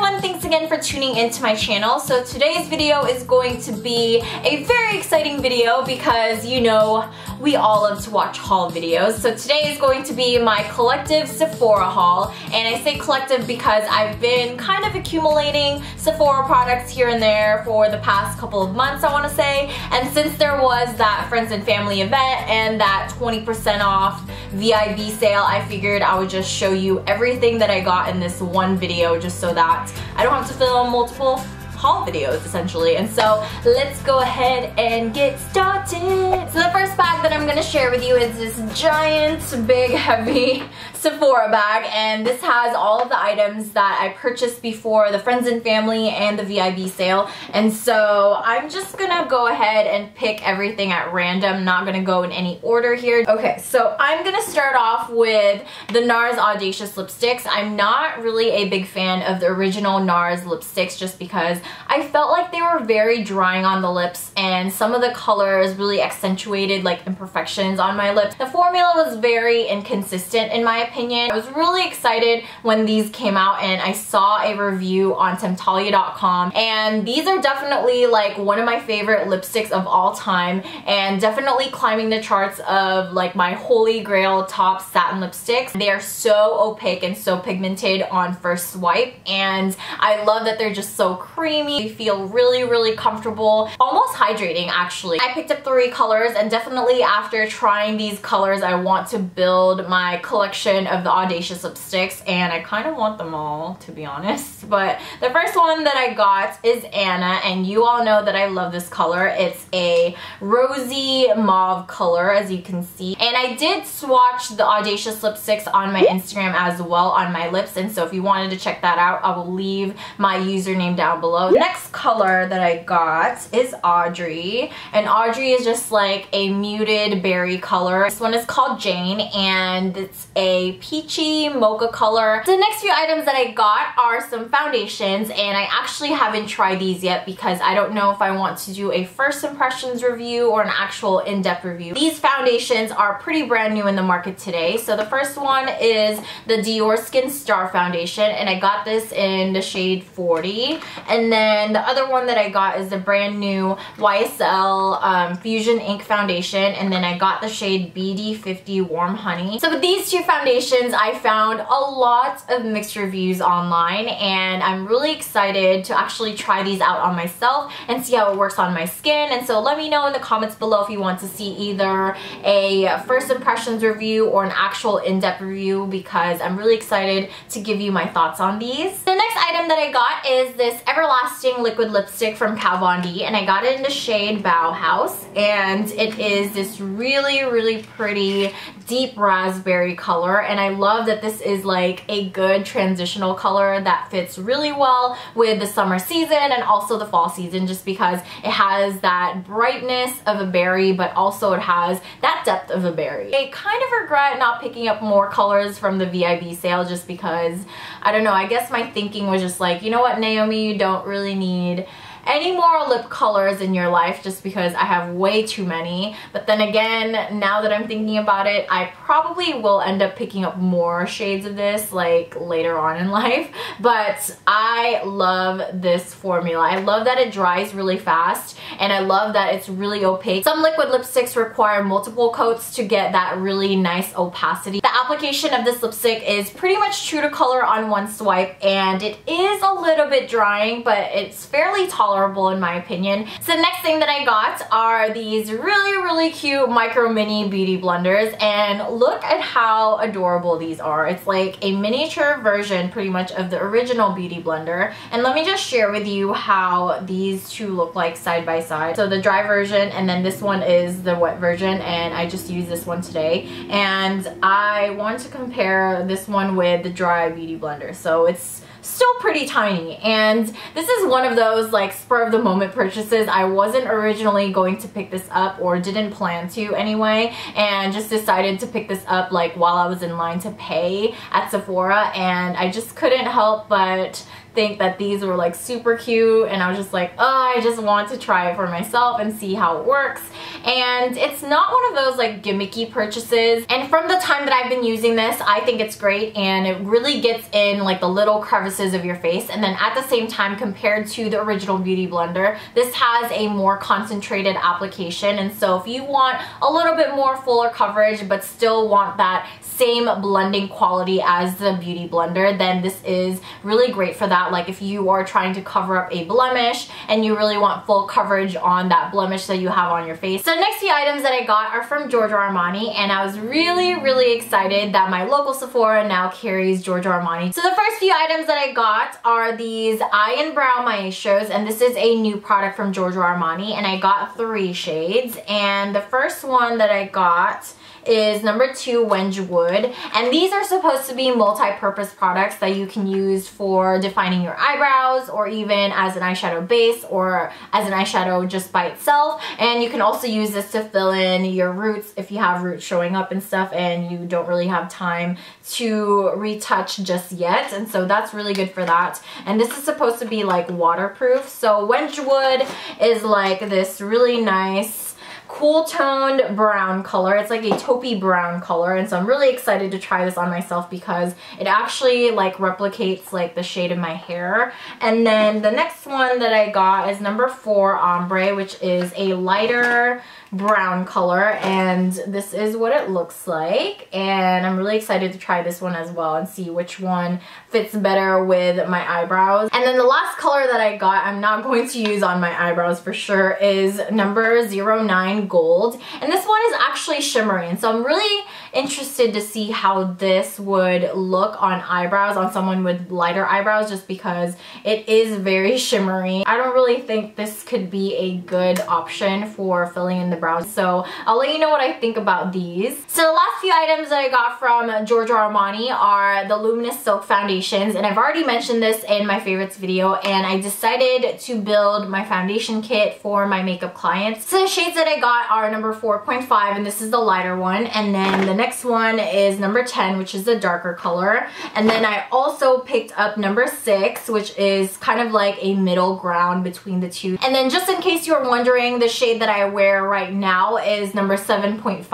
everyone, thanks again for tuning into my channel. So today's video is going to be a very exciting video because you know we all love to watch haul videos. So today is going to be my collective Sephora haul, and I say collective because I've been kind of accumulating Sephora products here and there for the past couple of months, I want to say. And since there was that friends and family event and that 20% off VIB sale, I figured I would just show you everything that I got in this one video just so that I don't have to film multiple haul videos essentially. And so let's go ahead and get started. So the first bag that I'm going to share with you is this giant, big, heavy Sephora bag, and this has all of the items that I purchased before the friends and family and the VIB sale. And so I'm just gonna go ahead and pick everything at random, not gonna go in any order here. Okay, so I'm gonna start off with the NARS Audacious lipsticks. I'm not really a big fan of the original NARS lipsticks just because I felt like they were very drying on the lips, and some of the colors really accentuated like imperfections on my lips. The formula was very inconsistent in my opinion. I was really excited when these came out and I saw a review on temptalia.com, and these are definitely like one of my favorite lipsticks of all time, and definitely climbing the charts of like my holy grail top satin lipsticks. They are so opaque and so pigmented on first swipe, and I love that they're just so creamy. They feel really, really comfortable, almost hydrating actually. I picked up 3 colors, and definitely after trying these colors I want to build my collection of the Audacious lipsticks, and I kind of want them all to be honest. But the first one that I got is Anna, and you all know that I love this color. It's a rosy mauve color as you can see, and I did swatch the Audacious lipsticks on my Instagram as well on my lips, and so if you wanted to check that out I will leave my username down below. The next color that I got is Audrey, and Audrey is just like a muted berry color. This one is called Jane, and it's a peachy mocha color. The next few items that I got are some foundations, and I actually haven't tried these yet because I don't know if I want to do a first impressions review or an actual in-depth review. These foundations are pretty brand new in the market today. So the first one is the Dior Skin Star Foundation, and I got this in the shade 40. And then the other one that I got is the brand new YSL Fusion Ink Foundation, and then I got the shade BD50 Warm Honey. So with these two foundations I found a lot of mixed reviews online, and I'm really excited to actually try these out on myself and see how it works on my skin. And so let me know in the comments below if you want to see either a first impressions review or an actual in-depth review, because I'm really excited to give you my thoughts on these. The next item that I got is this Everlasting liquid lipstick from Kat Von D, and I got it in the shade Bauhaus, and it is this really, really pretty deep raspberry color, and I love that this is like a good transitional color that fits really well with the summer season and also the fall season, just because it has that brightness of a berry but also it has that depth of a berry. I kind of regret not picking up more colors from the VIB sale just because, I don't know, I guess my thinking was just like, you know what, Naomi, you don't really need any more lip colors in your life just because I have way too many. But then again, now that I'm thinking about it, I probably will end up picking up more shades of this like later on in life. But I love this formula. I love that it dries really fast, and I love that it's really opaque. Some liquid lipsticks require multiple coats to get that really nice opacity. The application of this lipstick is pretty much true to color on one swipe, and it is a little bit drying, but it's fairly tolerable in my opinion. So the next thing that I got are these really, really cute micro mini beauty blenders, and look at how adorable these are. It's like a miniature version pretty much of the original beauty blender, and let me just share with you how these two look like side by side. So the dry version, and then this one is the wet version, and I just used this one today, and I want to compare this one with the dry beauty blender. So it's still pretty tiny, and this is one of those like spur of the moment purchases. I wasn't originally going to pick this up, or didn't plan to anyway, and just decided to pick this up like while I was in line to pay at Sephora, and I just couldn't help but think that these were like super cute, and I was just like, oh, I just want to try it for myself and see how it works. And it's not one of those like gimmicky purchases, and from the time that I've been using this, I think it's great, and it really gets in like the little crevices of your face. And then at the same time, compared to the original Beauty Blender, this has a more concentrated application, and so if you want a little bit more fuller coverage but still want that same blending quality as the Beauty Blender, then this is really great for that. Like if you are trying to cover up a blemish and you really want full coverage on that blemish that you have on your face. So the next few items that I got are from Giorgio Armani, and I was really excited that my local Sephora now carries Giorgio Armani. So the first few items that I got are these eye and brow maestros, and this is a new product from Giorgio Armani, and I got 3 shades. And the first one that I got is number 2, Wengewood, and these are supposed to be multi-purpose products that you can use for defining your eyebrows, or even as an eyeshadow base, or as an eyeshadow just by itself. And you can also use this to fill in your roots if you have roots showing up and stuff and you don't really have time to retouch just yet, and so that's really good for that. And this is supposed to be like waterproof. So Wengewood is like this really nice cool toned brown color. It's like a taupey brown color, and so I'm really excited to try this on myself because it actually like replicates like the shade of my hair. And then the next one that I got is number 4, Ambre, which is a lighter brown color, and this is what it looks like, and I'm really excited to try this one as well and see which one fits better with my eyebrows. And then the last color that I got, I'm not going to use on my eyebrows for sure, is number 09 Gold, and this one is actually shimmery, and so I'm really interested to see how this would look on eyebrows, on someone with lighter eyebrows, just because it is very shimmery. I don't really think this could be a good option for filling in the brows, so I'll let you know what I think about these. So the last few items that I got from Giorgio Armani are the Luminous Silk Foundations, and I've already mentioned this in my favorites video, and I decided to build my foundation kit for my makeup clients. So the shades that I got are number 4.5, and this is the lighter one, and then the next one is number 10, which is the darker color, and then I also picked up number 6, which is kind of like a middle ground between the two. And then just in case you were wondering, the shade that I wear right now is number 7.5,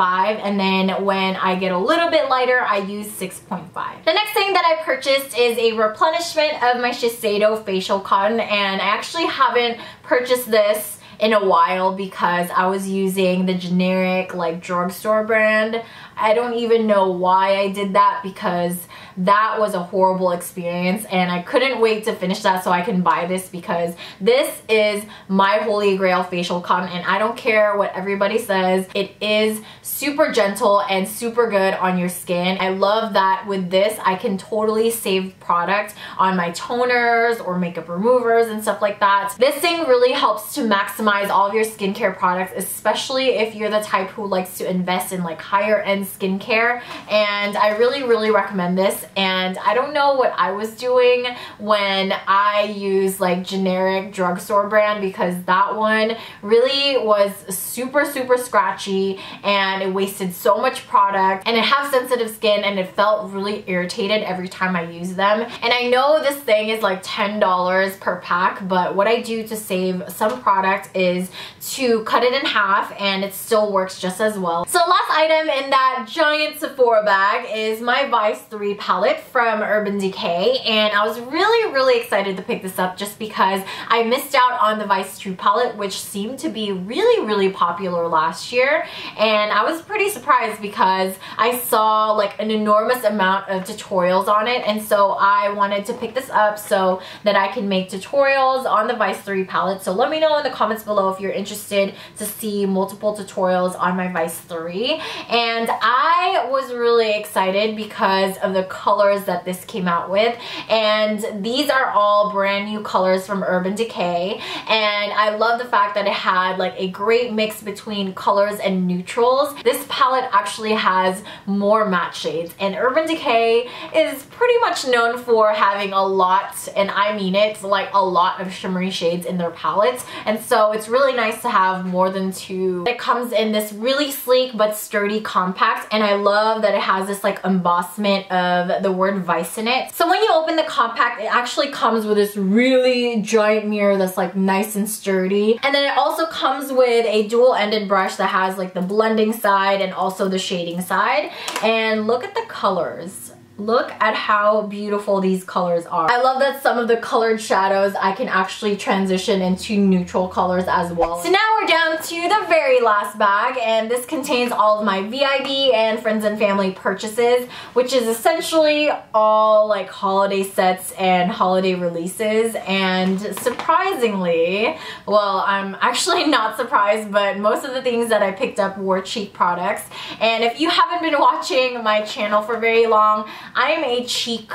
and then when I get a little bit lighter, I use 6.5. The next thing that I purchased is a replenishment of my Shiseido facial cotton, and I actually haven't purchased this in a while because I was using the generic like drugstore brand. I don't even know why I did that, because that was a horrible experience, and I couldn't wait to finish that so I can buy this, because this is my holy grail facial cotton, and I don't care what everybody says, it is super gentle and super good on your skin. I love that with this I can totally save product on my toners or makeup removers and stuff like that. This thing really helps to maximize all of your skincare products, especially if you're the type who likes to invest in like higher end skincare, and I really recommend this. And I don't know what I was doing when I used like generic drugstore brand, because that one really was super scratchy and it wasted so much product, and I have sensitive skin and it felt really irritated every time I used them. And I know this thing is like $10 per pack, but what I do to save some product is to cut it in half, and it still works just as well. So last item in that giant Sephora bag is my Vice 3 palette from Urban Decay, and I was really excited to pick this up just because I missed out on the Vice 2 palette, which seemed to be really popular last year, and I was pretty surprised because I saw like an enormous amount of tutorials on it, and so I wanted to pick this up so that I can make tutorials on the Vice 3 palette. So let me know in the comments below if you're interested to see multiple tutorials on my Vice 3. And I was really excited because of the colors that this came out with, and these are all brand new colors from Urban Decay, and I love the fact that it had like a great mix between colors and neutrals. This palette actually has more matte shades, and Urban Decay is pretty much known for having a lot, and I mean it, like a lot of shimmery shades in their palettes, and so it's really nice to have more than 2. It comes in this really sleek but sturdy compact, and I love that it has this like embossment of with the word Vice in it. So when you open the compact, it actually comes with this really giant mirror that's like nice and sturdy. And then it also comes with a dual-ended brush that has like the blending side and also the shading side. And look at the colors. Look at how beautiful these colors are. I love that some of the colored shadows I can actually transition into neutral colors as well. So now we're down to the very last bag, and this contains all of my VIB and friends and family purchases, which is essentially all like holiday sets and holiday releases. And surprisingly, well, I'm actually not surprised, but most of the things that I picked up were cheek products. And if you haven't been watching my channel for very long, I am a cheek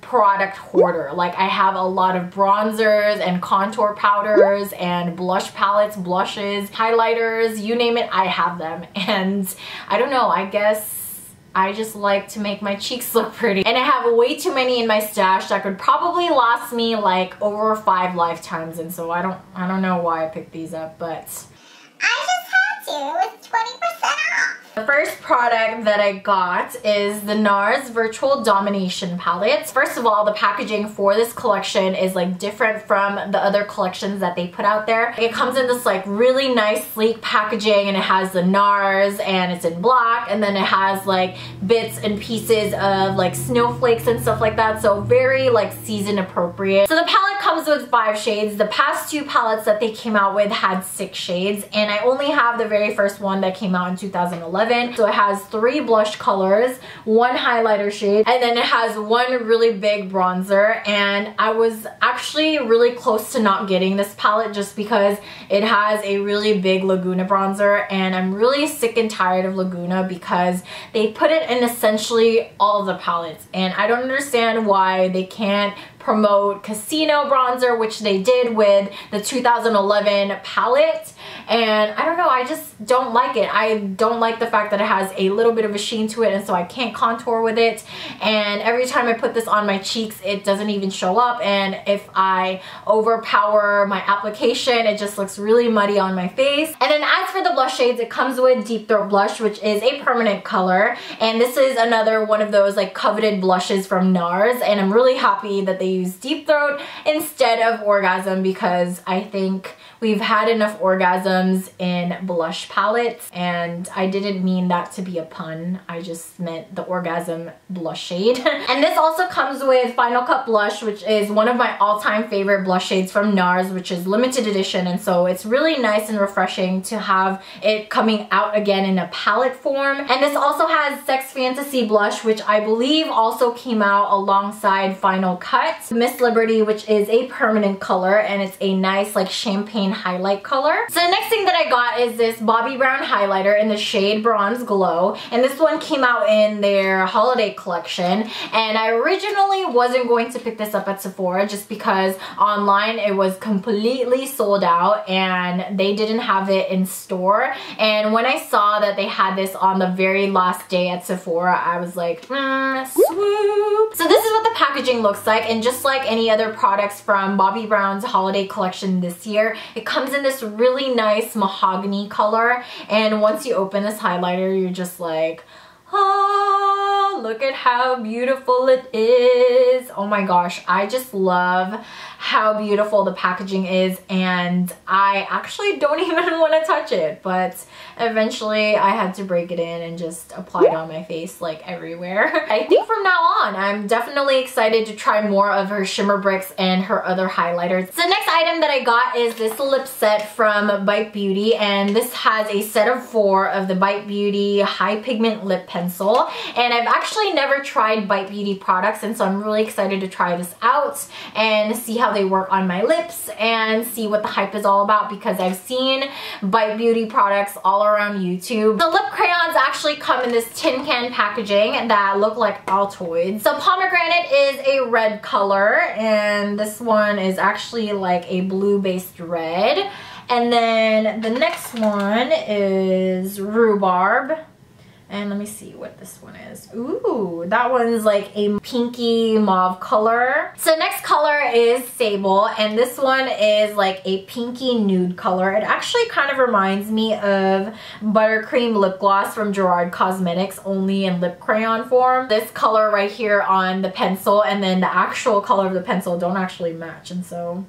product hoarder. Like, I have a lot of bronzers and contour powders and blush palettes, blushes, highlighters, you name it, I have them. And I don't know, I guess I just like to make my cheeks look pretty. And I have way too many in my stash that could probably last me like over 5 lifetimes. And so I don't know why I picked these up, but I just had to. It was 20% off. The first product that I got is the NARS Virtual Domination Palette. First of all, the packaging for this collection is like different from the other collections that they put out there. It comes in this like really nice sleek packaging, and it has the NARS and it's in black, and then it has like bits and pieces of like snowflakes and stuff like that, so very like season appropriate. So the palette comes with 5 shades. The past 2 palettes that they came out with had 6 shades, and I only have the very first one that came out in 2011. So it has 3 blush colors, 1 highlighter shade, and then it has 1 really big bronzer. And I was actually really close to not getting this palette just because it has a really big Laguna bronzer, and I'm really sick and tired of Laguna because they put it in essentially all of the palettes, and I don't understand why they can't promote Casino bronzer, which they did with the 2011 palette. And I don't know, I just don't like it. I don't like the fact that it has a little bit of a sheen to it, and so I can't contour with it. And every time I put this on my cheeks, it doesn't even show up. And if I overpower my application, it just looks really muddy on my face. And then as for the blush shades, it comes with Deep Throat Blush, which is a permanent color. And this is another one of those like coveted blushes from NARS. And I'm really happy that they use Deep Throat instead of Orgasm, because I think we've had enough orgasms in blush palettes, and I didn't mean that to be a pun. I just meant the orgasm blush shade. And this also comes with Final Cut Blush, which is one of my all-time favorite blush shades from NARS, which is limited edition, and so it's really nice and refreshing to have it coming out again in a palette form. And this also has Sex Fantasy Blush, which I believe also came out alongside Final Cut. Miss Liberty, which is a permanent color, and it's a nice like champagne highlight color. So the next thing that I got is this Bobbi Brown highlighter in the shade Bronze Glow, and this one came out in their holiday collection. And I originally wasn't going to pick this up at Sephora just because online it was completely sold out and they didn't have it in store. And when I saw that they had this on the very last day at Sephora, I was like, swoop. So this is what the packaging looks like, and just like any other products from Bobbi Brown's holiday collection this year, it comes in this really nice mahogany color. And once you open this highlighter, you're just like, oh, look at how beautiful it is. Oh my gosh, I just love how beautiful the packaging is, and I actually don't even want to touch it, but eventually I had to break it in and just apply it on my face like everywhere. I think from now on, I'm definitely excited to try more of her shimmer bricks and her other highlighters. So the next item that I got is this lip set from Bite Beauty, and this has a set of 4 of the Bite Beauty High Pigment Lip Pencil. And I've actually never tried Bite Beauty products, and so I'm really excited to try this out and see how they work on my lips and see what the hype is all about, because I've seen Bite Beauty products all around YouTube. The lip crayons actually come in this tin can packaging that look like Altoids. So Pomegranate is a red color, and this one is actually like a blue based red. And then the next one is Rhubarb. And let me see what this one is. Ooh, that one's like a pinky mauve color. So next color is Sable, and this one is like a pinky nude color. It actually kind of reminds me of Buttercream lip gloss from Gerard Cosmetics, only in lip crayon form. This color right here on the pencil and then the actual color of the pencil don't actually match, and so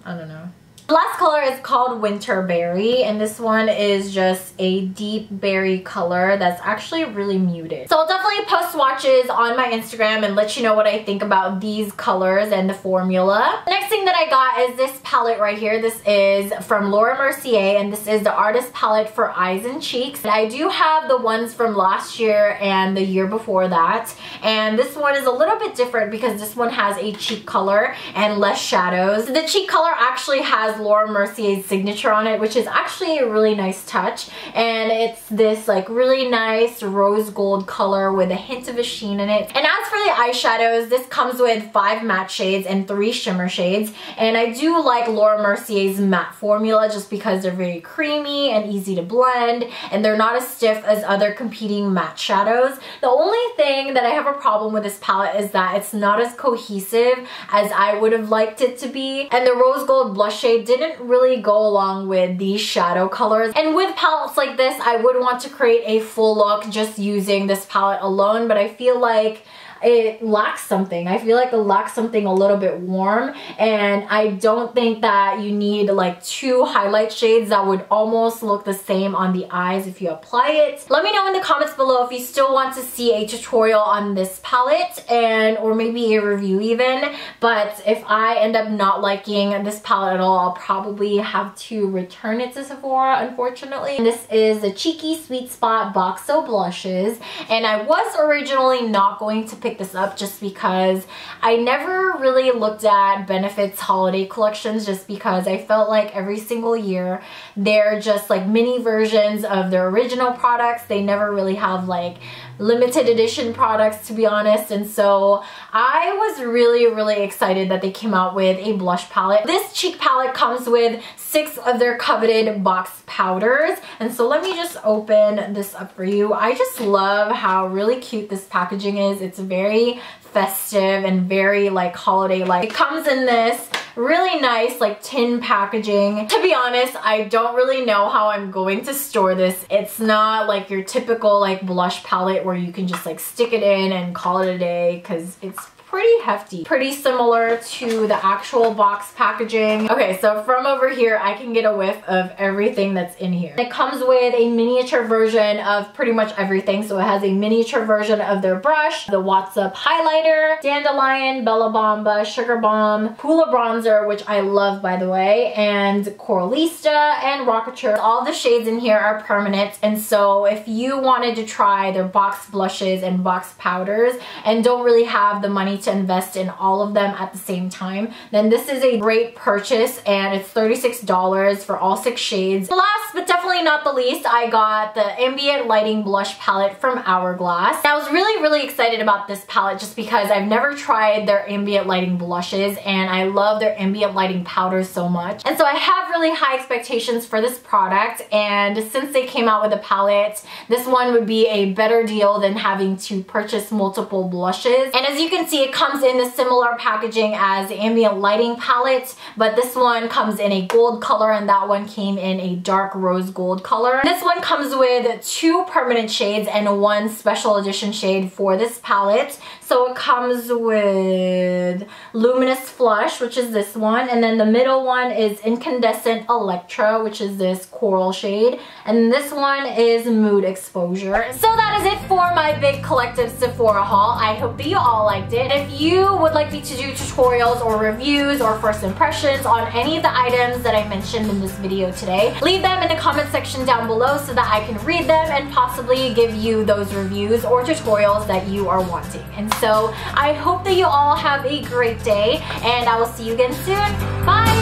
I don't know. The last color is called Winter Berry, and this one is just a deep berry color that's actually really muted. So I'll definitely post swatches on my Instagram and let you know what I think about these colors and the formula. The next thing that I got is this palette right here. This is from Laura Mercier, and this is the Artist Palette for Eyes and Cheeks. And I do have the ones from last year and the year before that, and this one is a little bit different because this one has a cheek color and less shadows. The cheek color actually has Laura Mercier's signature on it, which is actually a really nice touch, and it's this like really nice rose gold color with a hint of a sheen in it. And as for the eyeshadows, this comes with 5 matte shades and 3 shimmer shades, and I do like Laura Mercier's matte formula just because they're very creamy and easy to blend, and they're not as stiff as other competing matte shadows. The only thing that I have a problem with this palette is that it's not as cohesive as I would have liked it to be, and the rose gold blush shade didn't really go along with these shadow colors. And with palettes like this, I would want to create a full look just using this palette alone, but I feel like it lacks something. I feel like it lacks something a little bit warm, and I don't think that you need like 2 highlight shades that would almost look the same on the eyes if you apply it. Let me know in the comments below if you still want to see a tutorial on this palette, and or maybe a review even. But if I end up not liking this palette at all, I'll probably have to return it to Sephora, unfortunately. And this is the Cheeky Sweet Spot Boxo Blushes, and I was originally not going to pick this up just because I never really looked at Benefit's holiday collections, just because I felt like every single year they're just like mini versions of their original products. They never really have like limited edition products, to be honest, and so I was really excited that they came out with a blush palette. This cheek palette comes with 6 of their coveted box powders, and so let me just open this up for you. I just love how really cute this packaging is. It's very festive and very like holiday-like. It comes in this really nice like tin packaging. To be honest, I don't really know how I'm going to store this. It's not like your typical like blush palette where you can just like stick it in and call it a day, because it's pretty hefty. Pretty similar to the actual box packaging. Okay, so from over here, I can get a whiff of everything that's in here. It comes with a miniature version of pretty much everything. So it has a miniature version of their brush, the What's Up highlighter, Dandelion, Bella Bamba, Sugar Bomb, Hoola bronzer, which I love by the way, and Coralista and Rockature. All the shades in here are permanent, and so if you wanted to try their box blushes and box powders and don't really have the money to invest in all of them at the same time, then this is a great purchase, and it's $36 for all 6 shades. Last but definitely not the least, I got the Ambient Lighting Blush Palette from Hourglass. I was really excited about this palette just because I've never tried their ambient lighting blushes, and I love their ambient lighting powders so much, and so I have really high expectations for this product. And since they came out with a palette, this one would be a better deal than having to purchase multiple blushes. And as you can see, it comes in the similar packaging as the ambient lighting palette, but this one comes in a gold color and that one came in a dark rose gold color. This one comes with 2 permanent shades and 1 special edition shade for this palette. So it comes with Luminous Flush, which is this one, and then the middle one is Incandescent Electra, which is this coral shade, and this one is Mood Exposure. So that is it for my big collective Sephora haul. I hope that you all liked it. If you would like me to do tutorials or reviews or first impressions on any of the items that I mentioned in this video today, leave them in the comment section down below so that I can read them and possibly give you those reviews or tutorials that you are wanting. And so I hope that you all have a great day, and I will see you again soon. Bye!